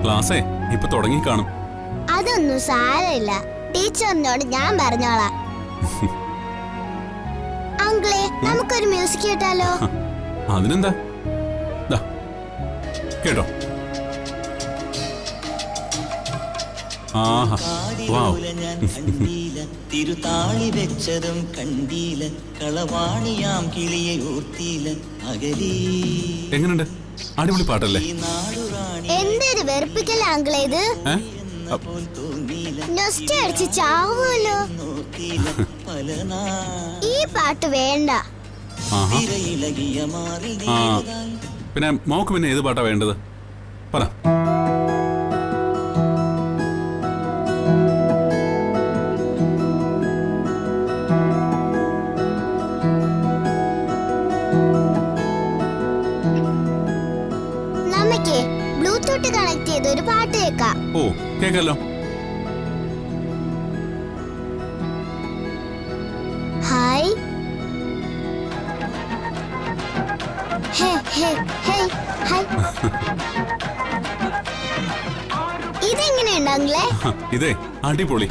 ക്ലാസ്സേ ഇപ്പൊ തുടങ്ങി കാണും. അതൊന്നും സാരമില്ല, ടീച്ചറിനോട് ഞാൻ പറഞ്ഞോളാം. അങ്കിളെ, നമുക്കൊരു മ്യൂസിക് കേട്ടാലോ? അതിനെന്താ, കേട്ടോ. തിരുതാളി വെച്ചതും കണ്ടീല കളവാണിയാം കിളിയെ ഓർത്തിയില അകലീ. എങ്ങനുണ്ട്? അടിപൊളി പാട്ടല്ലേ? എന്തൊരു വെറുപ്പിക്കല അങ്കിളെ ഇത്. നൊസ്റ്റടിച്ച് ചാവുമല്ലോ. ഈ പാട്ട് വേണ്ട. പിന്നെ മോക്ക് പിന്നെ ഏത് പാട്ടാ വേണ്ടത്? പറ. നമുക്ക് ബ്ലൂടൂത്ത് കണക്ട് ചെയ്ത് ഒരു പാട്ട് കേൾക്കാം. ഓ, കേൾക്കാലോ. ഹായ് ഇതെങ്ങനെയുണ്ട് അങ്കിളെ? ഇതേ അടിപൊളി.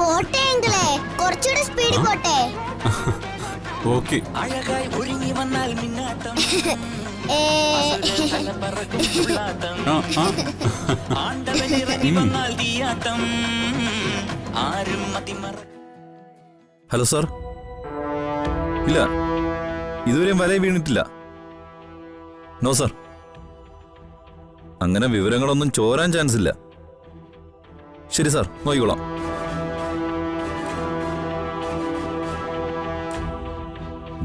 പോട്ടെ അങ്കിളെ, കുറച്ചുകൂടെ സ്പീഡിൽ പോട്ടെ. ഓക്കെ. അഴകായി ഒരുങ്ങി വന്നാൽ മിന്നാട്ടം ഹലോ സാർ. ഇല്ല, ഇതുവരെയും വല വീണിട്ടില്ല. നോ സാർ, അങ്ങനെ വിവരങ്ങളൊന്നും ചോരാൻ ചാൻസ് ഇല്ല. ശരി സാർ, നോക്കിക്കോളാം.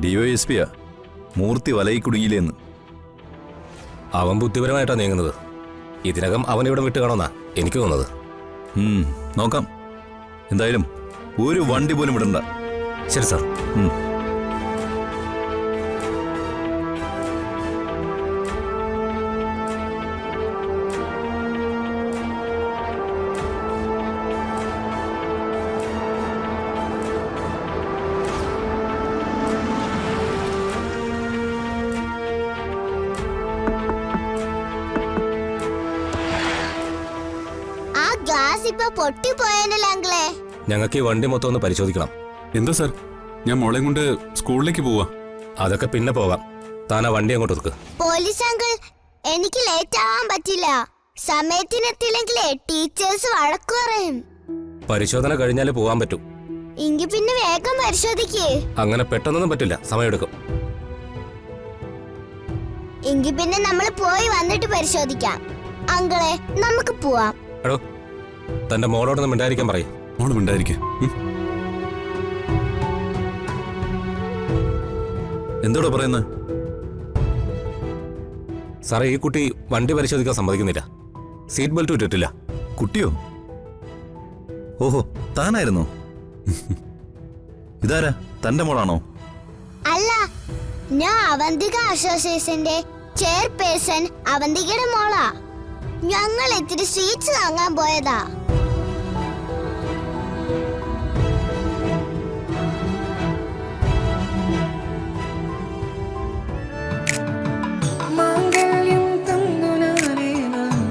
DYSPയാ മൂർത്തി വലയിൽ കുടുങ്ങിയില്ലെന്ന്. അവൻ ബുദ്ധിപരമായിട്ടാ നീങ്ങുന്നത്. ഇതിനകം അവനിവിടെ വിട്ട് കാണുന്നാ എനിക്ക് തോന്നുന്നത്. നോക്കാം. എന്തായാലും ഒരു വണ്ടി പോലും വിടണ്ട. ശരി സാർ. ഞങ്ങൾക്ക് ഈ വണ്ടി മൊത്തം ഒന്ന് പരിശോധിക്കണം. എന്താ സാർ? ഞാൻ മോളെ കൊണ്ട് സ്കൂളിലേക്ക് പോവാ. അതൊക്കെ പിന്നെ പോകാം. താൻ ആ വണ്ടി അങ്ങോട്ട് ഒതുക്ക്. പോലീസ് അങ്കിൾ, എനിക്ക് ലേറ്റ് ആവാൻ പറ്റില്ല. സമയത്തിനെത്തില്ലെങ്കിലേ ടീച്ചേഴ്സ് വഴക്കു പറയും. പരിശോധന കഴിഞ്ഞാലേ പോവാൻ പറ്റൂ. എങ്കിൽ പിന്നെ വേഗം പരിശോധിക്കേ. അങ്ങനെ പെട്ടെന്നൊന്നും പറ്റില്ല, സമയമെടുക്കും. എങ്കിൽ പിന്നെ നമ്മൾ പോയി വന്നിട്ട് പരിശോധിക്കാം. അങ്കിളെ, നമുക്ക് പോവാം. എടോ, തന്റെ മോളോടൊന്നും മിണ്ടായിരിക്കാൻ പറയും. മോള് മിണ്ടായിരിക്ക. എന്തോടാ പറയുന്നത്? സാറേ, ഈ കുട്ടി വണ്ടി പരിശോധിക്കാൻ സമ്മതിക്കുന്നില്ല. സീറ്റ് ബെൽറ്റ് ഇട്ടിട്ടില്ല. കുട്ടിയോ? ഓഹോ, താനായിരുന്നോ? ഇതാരാ, തന്റെ മോളാണോ? അല്ല, ഞാൻ അവന്തിക അസോസിയേഷന്റെ ചെയർപേഴ്സൺ അവന്തികയുടെ മോളാ. ഞങ്ങൾ ഇത്തിരി സ്വീറ്റ്സ് വാങ്ങാൻ പോയതാ.